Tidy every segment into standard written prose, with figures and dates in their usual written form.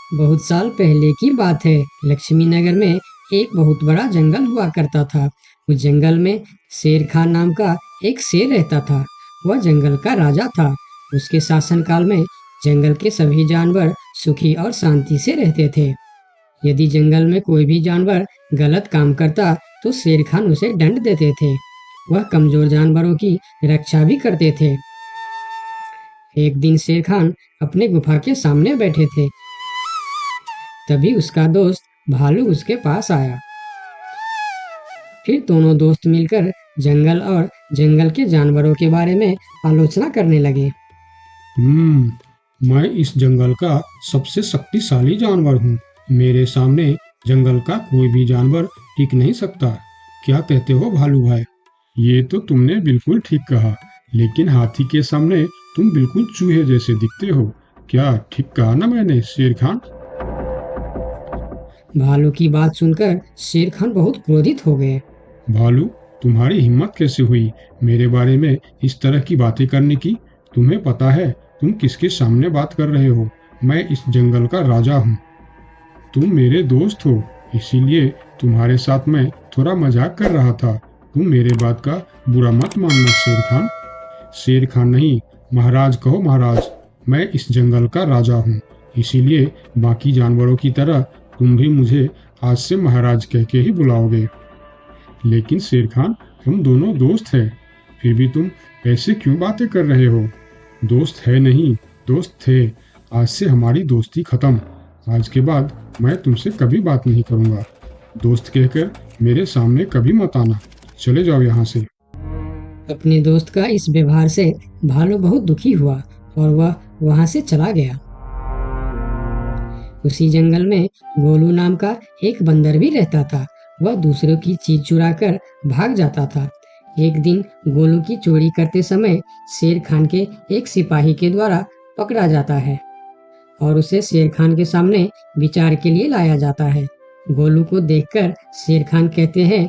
बहुत साल पहले की बात है। लक्ष्मी नगर में एक बहुत बड़ा जंगल हुआ करता था। उस जंगल में शेर खान नाम का एक शेर रहता था। वह जंगल का राजा था। उसके शासनकाल में जंगल के सभी जानवर सुखी और शांति से रहते थे। यदि जंगल में कोई भी जानवर गलत काम करता तो शेर खान उसे दंड देते थे। वह कमजोर जानवरों की रक्षा भी करते थे। एक दिन शेर खान अपने गुफा के सामने बैठे थे। तभी उसका दोस्त भालू उसके पास आया। फिर दोनों दोस्त मिलकर जंगल और जंगल के जानवरों के बारे में आलोचना करने लगे। मैं इस जंगल का सबसे शक्तिशाली जानवर हूँ। मेरे सामने जंगल का कोई भी जानवर टिक नहीं सकता। क्या कहते हो भालू भाई? ये तो तुमने बिल्कुल ठीक कहा, लेकिन हाथी के सामने तुम बिल्कुल चूहे जैसे दिखते हो। क्या ठीक कहा ना मैंने शेर खान? भालू की बात सुनकर शेर खान बहुत क्रोधित हो गए। भालू, तुम्हारी हिम्मत कैसे हुई मेरे बारे में इस तरह की बातें करने की? तुम्हें पता है तुम किसके सामने बात कर रहे हो? मैं इस जंगल का राजा हूँ। तुम मेरे दोस्त हो, इसीलिए तुम्हारे साथ मैं थोड़ा मजाक कर रहा था। तुम मेरे बात का बुरा मत मानना शेर खान। शेर खान नहीं, महाराज कहो महाराज। मैं इस जंगल का राजा हूँ, इसीलिए बाकी जानवरों की तरह तुम भी मुझे आज से महाराज कह के ही बुलाओगे। लेकिन शेर खान, हम दोनों दोस्त हैं, फिर भी तुम ऐसे क्यों बातें कर रहे हो? दोस्त है नहीं, दोस्त थे। आज से हमारी दोस्ती खत्म। आज के बाद मैं तुमसे कभी बात नहीं करूंगा। दोस्त कहकर मेरे सामने कभी मत आना। चले जाओ यहाँ से। अपने दोस्त का इस व्यवहार से भालू बहुत दुखी हुआ और वह वहां से चला गया। उसी जंगल में गोलू नाम का एक बंदर भी रहता था। वह दूसरों की चीज चुराकर भाग जाता था। एक दिन गोलू की चोरी करते समय शेर खान के एक सिपाही के द्वारा पकड़ा जाता है और उसे शेर खान के सामने विचार के लिए लाया जाता है। गोलू को देखकर शेर खान कहते हैं,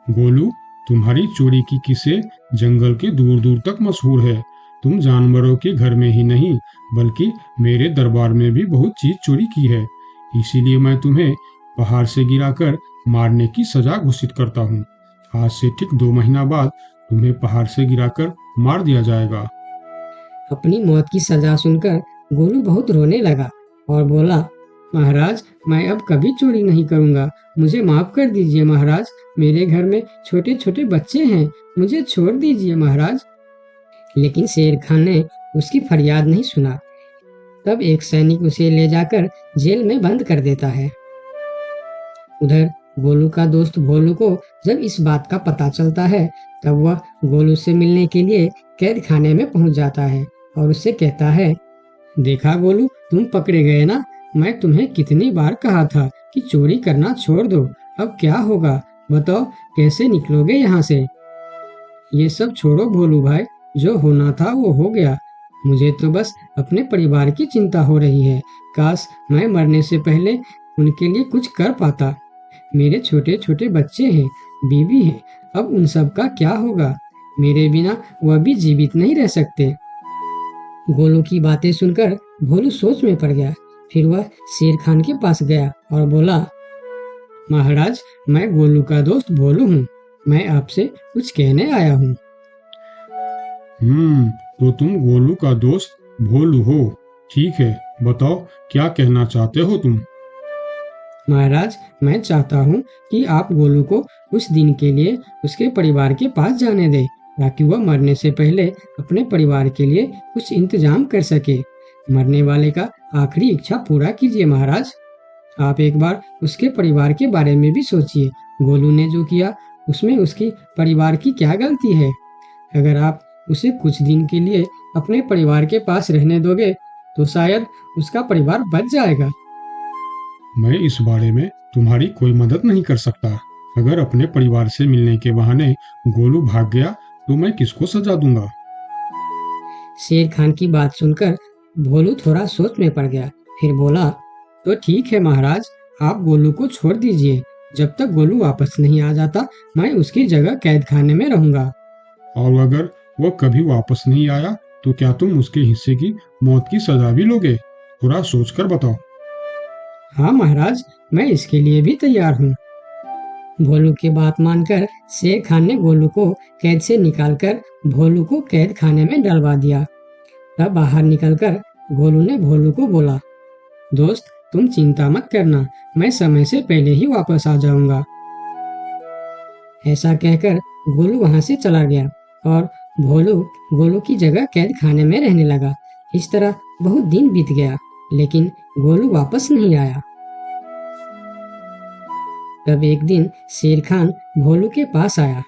गोलू, तुम्हारी चोरी की किस्से जंगल के दूर दूर तक मशहूर है। तुम जानवरों के घर में ही नहीं, बल्कि मेरे दरबार में भी बहुत चीज चोरी की है। इसीलिए मैं तुम्हें पहाड़ से गिराकर मारने की सजा घोषित करता हूँ। आज से ठीक 2 महीना बाद तुम्हें पहाड़ से गिराकर मार दिया जाएगा। अपनी मौत की सजा सुनकर गोलू बहुत रोने लगा और बोला, महाराज, मैं अब कभी चोरी नहीं करूंगा। मुझे माफ कर दीजिए महाराज। मेरे घर में छोटे छोटे बच्चे हैं, मुझे छोड़ दीजिए महाराज। लेकिन शेर खान ने उसकी फरियाद नहीं सुना। तब एक सैनिक उसे ले जाकर जेल में बंद कर देता है। उधर गोलू का दोस्त भोलू को जब इस बात का पता चलता है, तब वह गोलू से मिलने के लिए कैद खाने में पहुंच जाता है और उससे कहता है, देखा गोलू, तुम पकड़े गए ना। मैं तुम्हें कितनी बार कहा था कि चोरी करना छोड़ दो। अब क्या होगा बताओ, कैसे निकलोगे यहाँ से? ये सब छोड़ो भोलू भाई, जो होना था वो हो गया। मुझे तो बस अपने परिवार की चिंता हो रही है। काश मैं मरने से पहले उनके लिए कुछ कर पाता। मेरे छोटे छोटे बच्चे हैं, बीवी है, अब उन सब का क्या होगा? मेरे बिना वह भी जीवित नहीं रह सकते। गोलू की बातें सुनकर भोलू सोच में पड़ गया। फिर वह शेर खान के पास गया और बोला, महाराज, मैं गोलू का दोस्त भोलू हूँ। मैं आपसे कुछ कहने आया हूँ। तो तुम गोलू का दोस्त भोलू हो? ठीक है, बताओ क्या कहना चाहते हो तुम? महाराज, मैं चाहता हूँ कि आप गोलू को कुछ दिन के लिए उसके परिवार के पास जाने दें, ताकि वह मरने से पहले अपने परिवार के लिए कुछ इंतजाम कर सके। मरने वाले का आखिरी इच्छा पूरा कीजिए महाराज। आप एक बार उसके परिवार के बारे में भी सोचिए। गोलू ने जो किया उसमें उसकी परिवार की क्या गलती है? अगर आप उसे कुछ दिन के लिए अपने परिवार के पास रहने दोगे तो शायद उसका परिवार बच जाएगा। मैं इस बारे में तुम्हारी कोई मदद नहीं कर सकता। अगर अपने परिवार से मिलने के बहाने गोलू भाग गया तो मैं किसको सजा दूंगा? शेर खान की बात सुनकर भोलू थोड़ा सोच में पड़ गया। फिर बोला, तो ठीक है महाराज, आप गोलू को छोड़ दीजिए। जब तक गोलू वापस नहीं आ जाता, मैं उसकी जगह कैद खाने में रहूंगा। और अगर वह कभी वापस नहीं आया तो क्या तुम उसके हिस्से की मौत की सजा भी लोगे? थोड़ा सोचकर बताओ। हाँ महाराज, मैं इसके लिए भी तैयार हूँ। भोलू की बात मानकर शेर खान ने गोलू को कैद से निकालकर भोलू को कैद खाने में डलवा दिया। तब बाहर निकलकर गोलू ने भोलू को बोला, दोस्त तुम चिंता मत करना, मैं समय से पहले ही वापस आ जाऊंगा। ऐसा कहकर गोलू वहां से चला गया और भोलू गोलू की जगह कैद खाने में रहने लगा। इस तरह बहुत दिन बीत गया, लेकिन गोलू वापस नहीं आया। तब एक दिन शेर खान भोलू के पास आया।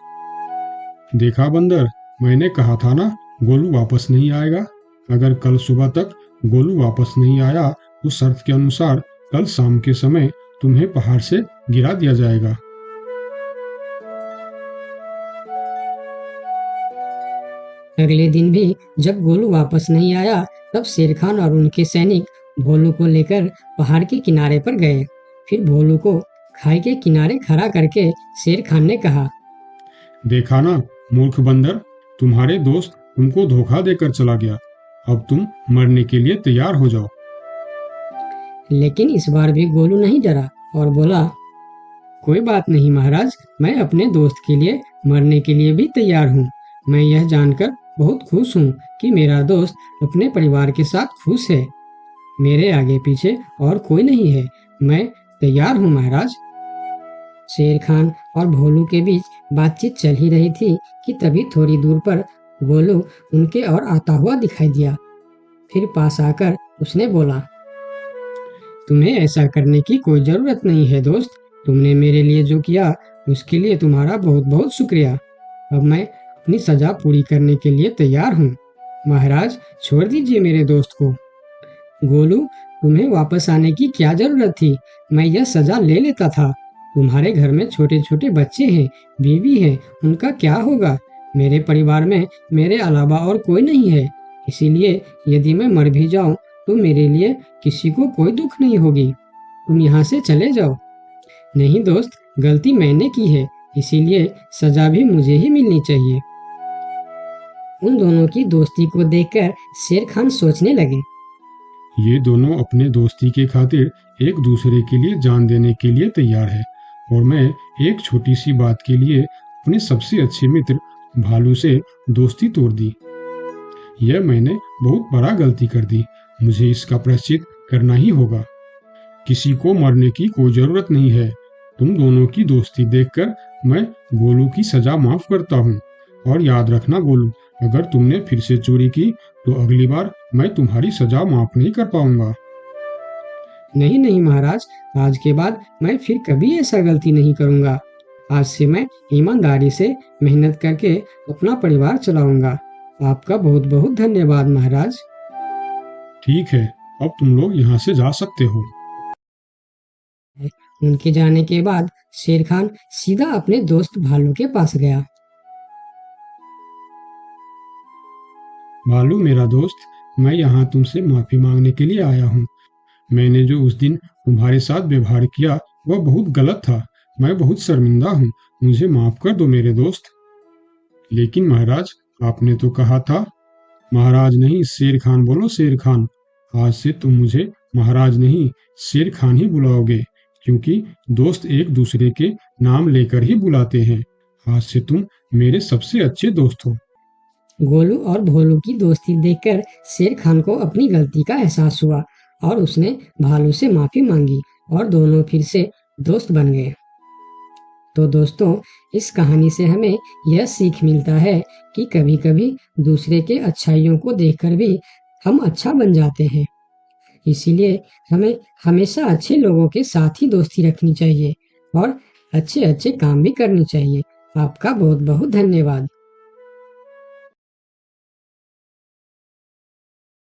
देखा बंदर, मैंने कहा था ना गोलू वापस नहीं आएगा। अगर कल सुबह तक गोलू वापस नहीं आया तो शर्त के अनुसार कल शाम के समय तुम्हें पहाड़ से गिरा दिया जाएगा। अगले दिन भी जब गोलू वापस नहीं आया, तब शेर खान और उनके सैनिक भोलू को लेकर पहाड़ के किनारे पर गए। फिर भोलू को खाई के किनारे खड़ा करके शेर खान ने कहा, देखा ना मूर्ख बंदर, तुम्हारे दोस्त तुमको धोखा देकर चला गया। अब तुम मरने के लिए तैयार हो जाओ। लेकिन इस बार भी गोलू नहीं डरा और बोला, कोई बात नहीं महाराज, मैं अपने दोस्त के लिए मरने के लिए भी तैयार हूँ। मैं यह जानकर बहुत खुश हूँ कि मेरा दोस्त अपने परिवार के साथ खुश है। मेरे आगे पीछे और कोई नहीं है, मैं तैयार हूँ महाराज। शेर खान और भोलू के बीच बातचीत चल ही रही थी कि तभी थोड़ी दूर पर गोलू उनके और आता हुआ दिखाई दिया। फिर पास आकर उसने बोला, तुम्हें ऐसा करने की कोई जरूरत नहीं है दोस्त। तुमने मेरे लिए जो किया उसके लिए तुम्हारा बहुत बहुत शुक्रिया। अब मैं अपनी सजा पूरी करने के लिए तैयार हूँ। महाराज छोड़ दीजिए मेरे दोस्त को। गोलू, तुम्हें वापस आने की क्या जरूरत थी? मैं यह सजा ले लेता था। तुम्हारे घर में छोटे छोटे बच्चे हैं, बीवी है, उनका क्या होगा? मेरे परिवार में मेरे अलावा और कोई नहीं है, इसीलिए यदि मैं मर भी जाऊं तो मेरे लिए किसी को कोई दुख नहीं होगी। तुम यहाँ से चले जाओ। नहीं दोस्त, गलती मैंने की है, इसीलिए सजा भी मुझे ही मिलनी चाहिए। उन दोनों की दोस्ती को देखकर शेर खान सोचने लगे, ये दोनों अपने दोस्ती के खातिर एक दूसरे के लिए जान देने के लिए तैयार है, और मैं एक छोटी सी बात के लिए अपने सबसे अच्छे मित्र भालू से दोस्ती तोड़ दी। यह मैंने बहुत बड़ा गलती कर दी। मुझे इसका प्रायश्चित करना ही होगा। किसी को मरने की कोई जरूरत नहीं है। तुम दोनों की दोस्ती देखकर मैं गोलू की सजा माफ करता हूँ। और याद रखना गोलू, अगर तुमने फिर से चोरी की तो अगली बार मैं तुम्हारी सजा माफ नहीं कर पाऊंगा। नहीं नहीं महाराज, आज के बाद मैं फिर कभी ऐसा गलती नहीं करूंगा। आज से मैं ईमानदारी से मेहनत करके अपना परिवार चलाऊंगा। आपका बहुत बहुत धन्यवाद महाराज। ठीक है, अब तुम लोग यहाँ से जा सकते हो। उनके जाने के बाद शेर खान सीधा अपने दोस्त भालू के पास गया। भालू मेरा दोस्त, मैं यहाँ तुमसे माफी मांगने के लिए आया हूँ। मैंने जो उस दिन तुम्हारे साथ व्यवहार किया वह बहुत गलत था। मैं बहुत शर्मिंदा हूँ। मुझे माफ कर दो मेरे दोस्त। लेकिन महाराज, आपने तो कहा था। महाराज नहीं, शेर खान बोलो, शेर खान। आज से तुम मुझे महाराज नहीं, शेर खान ही बुलाओगे, क्योंकि दोस्त एक दूसरे के नाम लेकर ही बुलाते हैं। आज से तुम मेरे सबसे अच्छे दोस्त हो। गोलू और भोलू की दोस्ती देखकर शेर खान को अपनी गलती का एहसास हुआ और उसने भालू से माफी मांगी और दोनों फिर से दोस्त बन गए। तो दोस्तों, इस कहानी से हमें यह सीख मिलता है कि कभी-कभी दूसरे के अच्छाइयों को देखकर भी हम अच्छा बन जाते हैं। इसीलिए हमें हमेशा अच्छे लोगों के साथ ही दोस्ती रखनी चाहिए और अच्छे-अच्छे काम भी करनी चाहिए। आपका बहुत बहुत धन्यवाद।